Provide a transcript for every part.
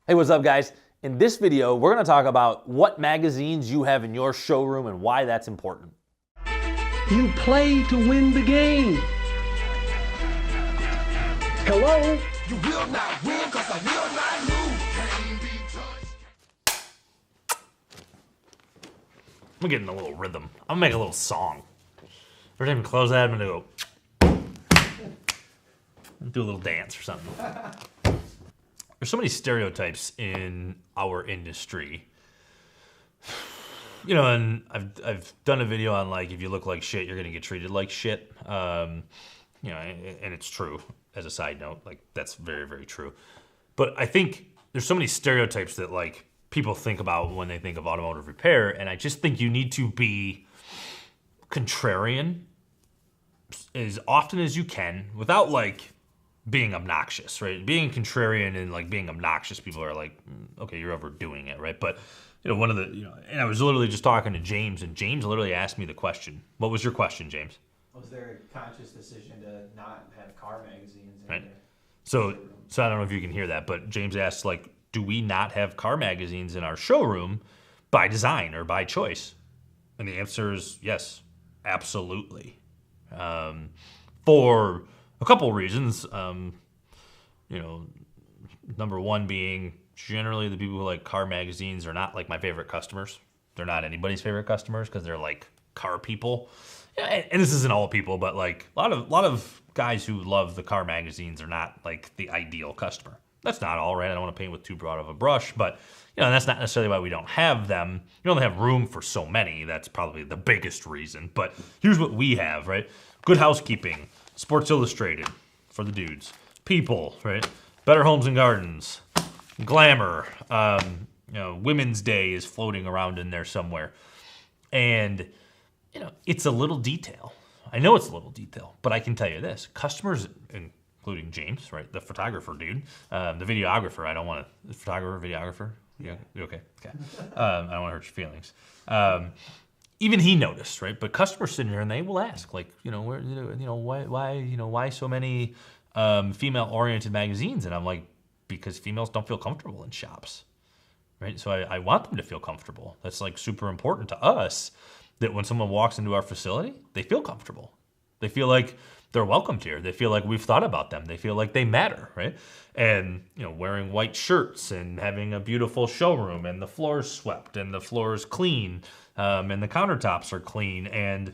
Hey, what's up guys? In this video, we're gonna talk about what magazines you have in your showroom and why that's important. You play to win the game. Hello? You will not win because I will not lose. Can't be touched. I'm getting a little rhythm. I'm gonna make a little song. Every time you close that, I'm gonna go do a little dance or something. There's so many stereotypes in our industry. You know, and I've done a video on like, if you look like shit, you're gonna get treated like shit. You know, and it's true. As a side note, like that's very, very true. But I think there's so many stereotypes that like people think about when they think of automotive repair, and I just think you need to be contrarian as often as you can without like being obnoxious, right? Being contrarian and like being obnoxious, people are like, okay, you're overdoing it, right? But you know, one of the, you know, and I was literally just talking to James, and James literally asked me the question. What was your question, James? Was there a conscious decision to not have car magazines in Right. there? So I don't know if you can hear that, but James asked, like, do we not have car magazines in our showroom by design or by choice? And the answer is yes, absolutely. For a couple reasons. You know, number one being generally the people who like car magazines are not like my favorite customers. They're not anybody's favorite customers because they're like car people. And this isn't all people, but like a lot of guys who love the car magazines are not like the ideal customer. That's not all, right? I don't want to paint with too broad of a brush, but you know, that's not necessarily why we don't have them. You only have room for so many. That's probably the biggest reason. But here's what we have, right? Good Housekeeping, Sports Illustrated for the dudes, People, right? Better Homes and Gardens, Glamour. You know, Women's Day is floating around in there somewhere, and you know, it's a little detail. I know it's a little detail, but I can tell you this: customers, including James, right, the photographer dude, the videographer. I don't want to photographer, videographer. Yeah, okay. I don't want to hurt your feelings. Even he noticed, right? But customers sitting here and they will ask, like, you know, where, you know, why so many female-oriented magazines? And I'm like, because females don't feel comfortable in shops, right? So I want them to feel comfortable. That's like super important to us. That when someone walks into our facility, they feel comfortable. They feel like they're welcomed here. They feel like we've thought about them. They feel like they matter, right? And, you know, wearing white shirts and having a beautiful showroom and the floor's swept and the floor's clean and the countertops are clean and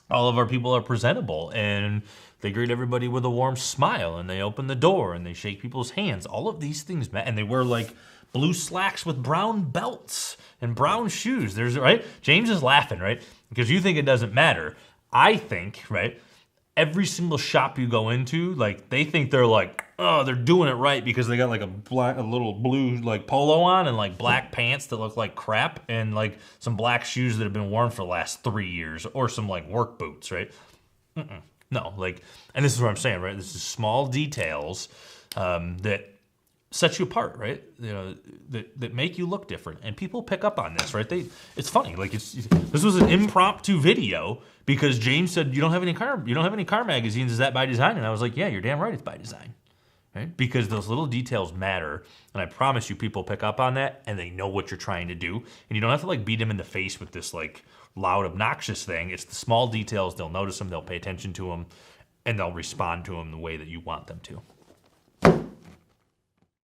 all of our people are presentable and they greet everybody with a warm smile and they open the door and they shake people's hands. All of these things, and they wear like blue slacks with brown belts and brown shoes. There's, right? James is laughing, right? Because you think it doesn't matter. I think, right? Every single shop you go into, like they think they're like, oh, they're doing it right because they got like a little blue like polo on and like black pants that look like crap and like some black shoes that have been worn for the last 3 years or some like work boots, right? No, like, and this is what I'm saying, right? This is small details that sets you apart, right? You know, that make you look different, and people pick up on this, right? It's funny, like this was an impromptu video because James said you don't have any car magazines. Is that by design? And I was like, yeah, you're damn right, it's by design, right? Because those little details matter, and I promise you, people pick up on that, and they know what you're trying to do, and you don't have to like beat them in the face with this like loud, obnoxious thing. It's the small details. They'll notice them, they'll pay attention to them, and they'll respond to them the way that you want them to.